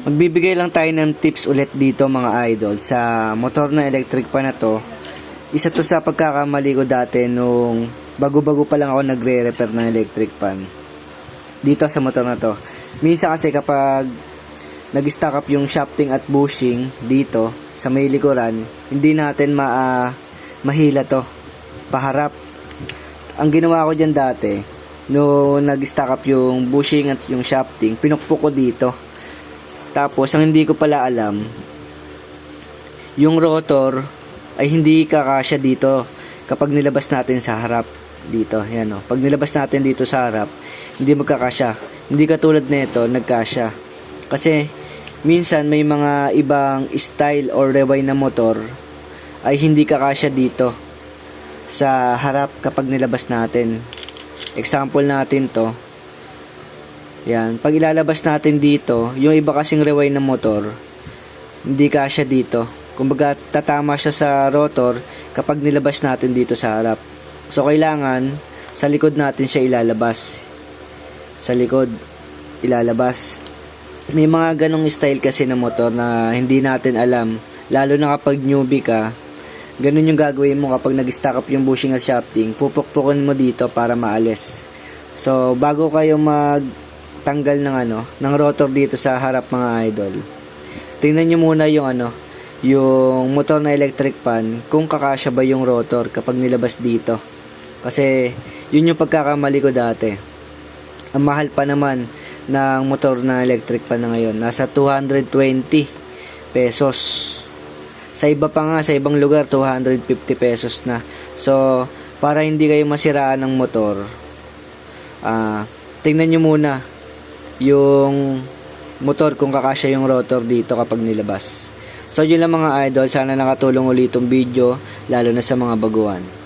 Magbibigay lang tayo ng tips ulit dito mga idol sa motor na electric pan na to. Isa to sa pagkakamali ko dati nung bago-bago pa lang ako nagre-repair ng electric pan dito sa motor na to. Minsan kasi kapag nag-stack up yung shafting at bushing dito sa may likuran, hindi natin mahila to paharap. Ang ginawa ko dyan dati, no nag-stack up yung bushing at yung shafting, pinukpok ko dito. Tapos, ang hindi ko pala alam, yung rotor ay hindi kakasya dito kapag nilabas natin sa harap dito. Yan o. Pag nilabas natin dito sa harap, hindi magkakasya. Hindi katulad nito, nagkasya. Kasi, minsan may mga ibang style or rewind na motor ay hindi kakasya dito sa harap kapag nilabas natin. Example natin to. Yan, pag ilalabas natin dito, yung iba kasing rewind na motor, hindi kasya dito. Kumbaga, tatama siya sa rotor kapag nilabas natin dito sa harap. So, kailangan, sa likod natin siya ilalabas. Sa likod, ilalabas. May mga ganong style kasi na motor na hindi natin alam. Lalo na kapag newbie ka, ganun yung gagawin mo kapag nag-stack up yung bushing at shafting. Pupukpukin mo dito para maalis. So, bago kayo tanggal ng rotor dito sa harap mga idol, tingnan nyo muna yung motor na electric pan kung kakasya ba yung rotor kapag nilabas dito. Kasi yun yung pagkakamali ko dati. Ang mahal pa naman ng motor na electric pan na ngayon, nasa 220 pesos. Sa iba pa nga, sa ibang lugar 250 pesos na. So para hindi kayo masiraan ng motor, tingnan nyo muna yung motor kung kakasya yung rotor dito kapag nilabas. So yun lang mga idol, sana nakatulong ulit itong video lalo na sa mga baguhan.